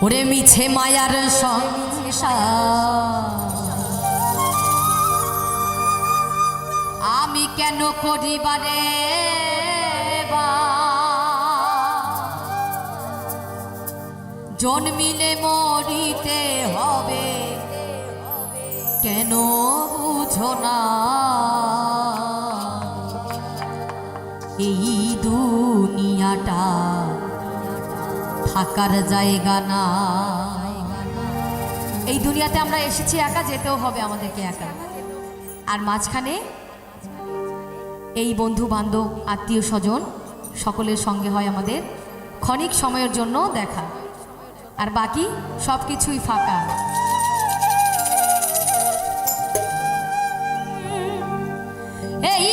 ওরে মিছে মায়ার সংসার আমি কেন করিবারে জন্মিলে মরিতে হবে কেন বুঝো না এই দুনিয়াটা থাকার জায়গা না। এই দুনিয়াতে আমরা এসেছি একা, যেতেও হবে আমাদেরকে একা। আর মাঝখানে এই বন্ধু বান্ধব আত্মীয় স্বজন সকলের সঙ্গে হয় আমাদের ক্ষণিক সময়ের জন্য দেখা, আর বাকি সব কিছুই ফাঁকা। এই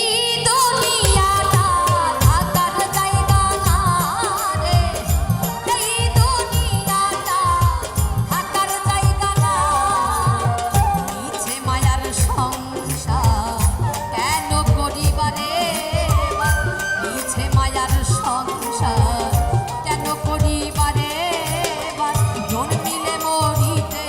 জন্মিলে মরিতে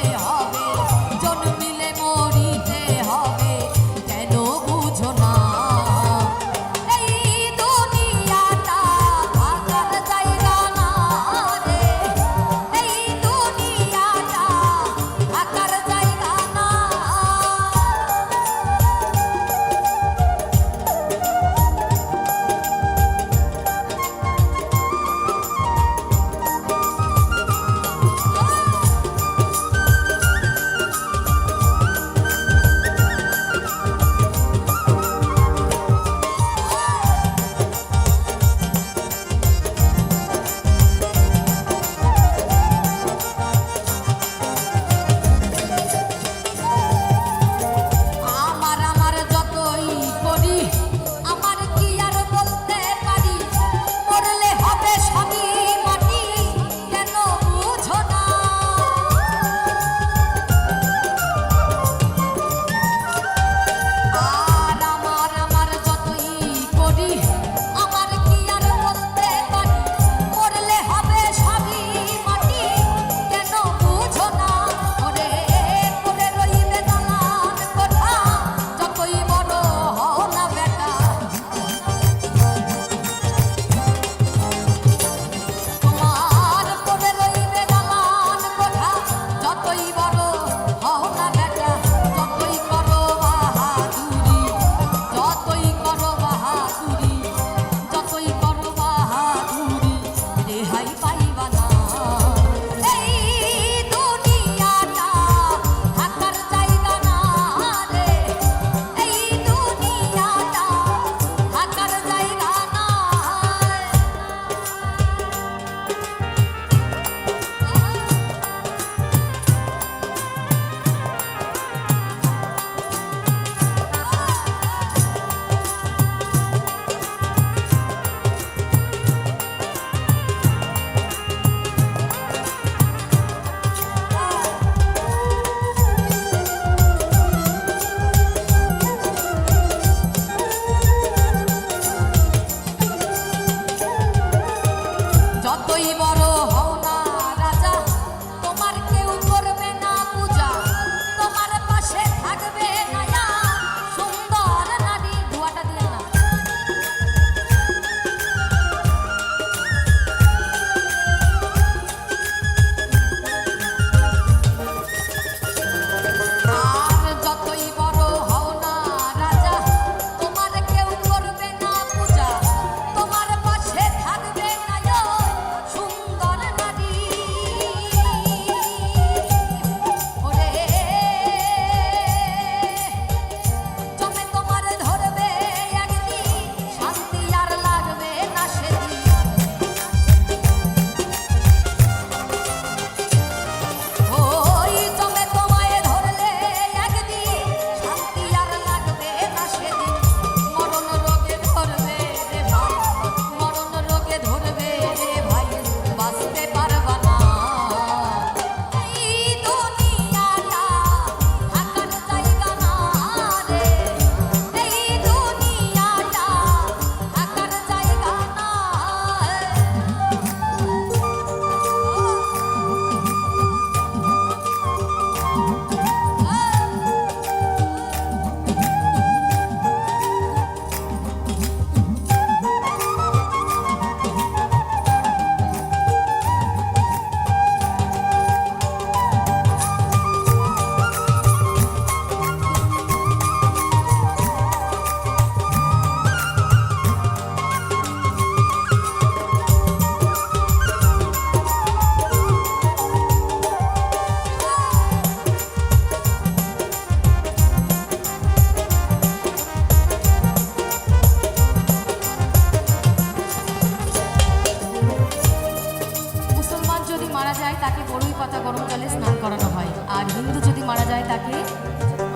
বড়ই পাতা গরম জলে স্নান করানো হয়। আর হিন্দু যদি মারা যায় তাকে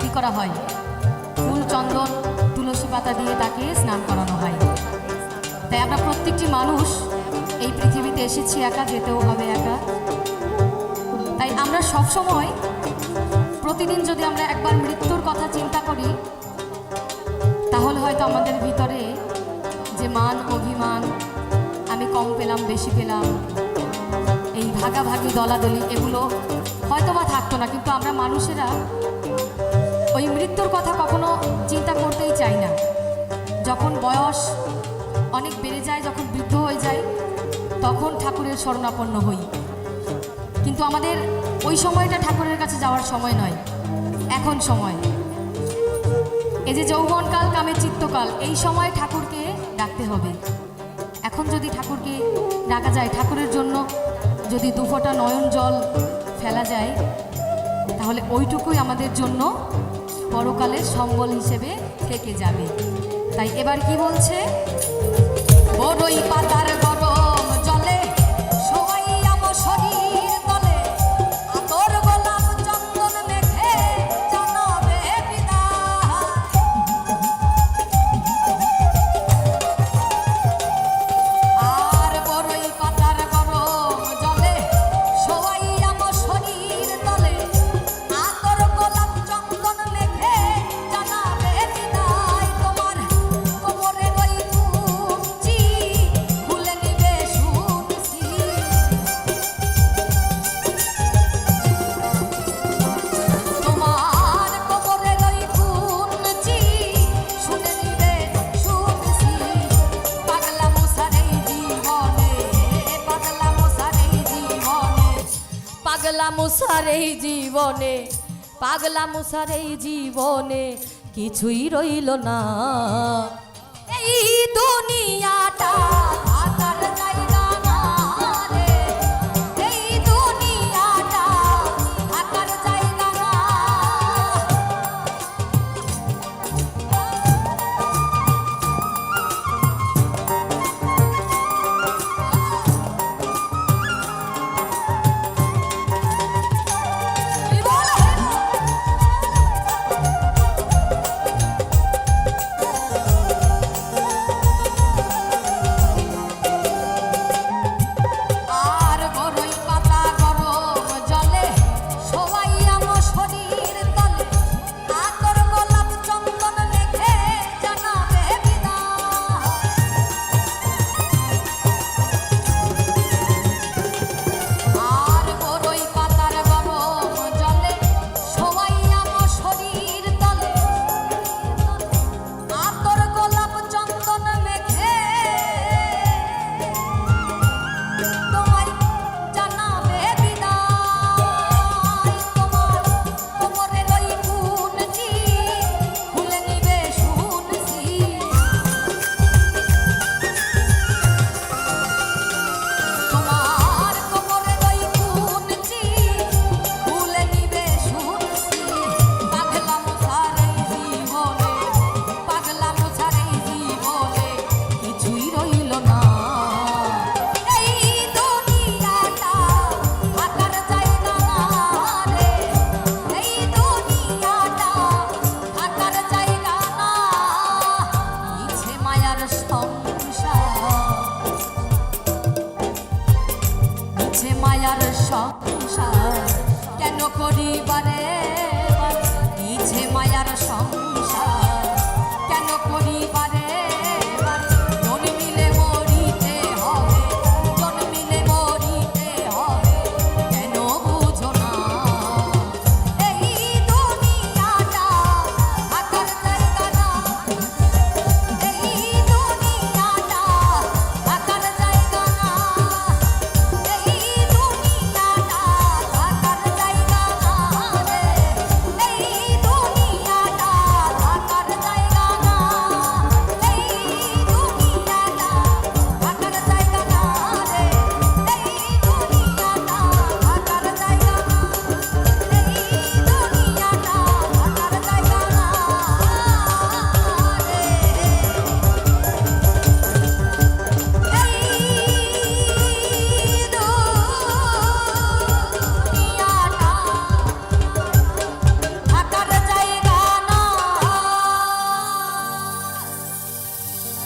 কী করা হয়? ফুল, চন্দন, তুলসী পাতা দিয়ে তাকে স্নান করানো হয়। তাই আমরা প্রত্যেকটি মানুষ এই পৃথিবীতে এসেছি একা, যেতেও হবে একা। তাই আমরা সবসময় প্রতিদিন যদি আমরা একবার মৃত্যুর কথা চিন্তা করি, তাহলে হয়তো আমাদের ভিতরে যে মান অভিমান, আমি কম পেলাম বেশি পেলাম, এই ভাগাভাগি দলাদলি, এগুলো হয়তো বা থাকতো না। কিন্তু আমরা মানুষেরা ওই মৃত্যুর কথা কখনো চিন্তা করতেই চাই না। যখন বয়স অনেক বেড়ে যায়, যখন বৃদ্ধ হয়ে যায়, তখন ঠাকুরের শরণাপন্ন হই। কিন্তু আমাদের ওই সময়টা ঠাকুরের কাছে যাওয়ার সময় নয়, এখন সময়। এই যে যৌবনকাল কামে চিত্তকাল, এই সময় ঠাকুরকে ডাকতে হবে। এখন যদি ঠাকুরকে ডাকা যায়, ঠাকুরের জন্য যদি দুফোঁটা নয়ন জল ফেলা যায়, তাহলে ওইটুকুই আমাদের জন্য পরকালের সম্বল হিসেবে থেকে যাবে। তাই এবার কি বলছে? বড়ই পাতার গরম জলে শোয়াইয়া শরীর তলে, আতর গোলাপ চন্দন মেখে জানাবে বিদায়। আর বড়ই পাতার গরম জলে শোয়াইয়া শরীর তলে, আতর গোলাপ চন্দন মেখে জানাবে বিদায়। তোমার কোমরের ওই কুঞ্চি খুলে নিবে শুনছি, তোমার কোমরের ওই কুঞ্চি শুনে নিবে শুনছি। পাগলা মশার এই জীবনে, পাগলা মশার এই জীবনে, পাগলা মশার এই জীবনে, পাগলা মশার এই জীবনে কিছুই রইল না। এই দুনিয়াটা থাকার জায়গা না রে, এই দুনিয়াটা থাকার জায়গা না। আর বড়ই পাতা গরম জলে শোয়াইয়া শরীর তলে, আতর গোলাপ চন্দন মেখে জানাবে বিদায়। আর বড়ই পাতার গরম জলে শোয়াইয়া শরীর তলে, আতর গোলাপ চন্দন মেখে তোমায় জানাবে বিদায়। তোমার কোমরের ওই কুঞ্চি খুলে নিবে শুনছি, তোমার কোমরের ওই কুঞ্চি খুলে নিবে শুনছি। পাগলা মশার এই জীবনে, পাগলা মশার এই জীবনে কিছুই রইল না। এই দুনিয়াটা থাকার জায়গা না রে, এই দুনিয়াটা থাকার জায়গা না। ইচ্ছে মায়ার সংসার, ইচ্ছে মায়ার সংসার কেন করিবারে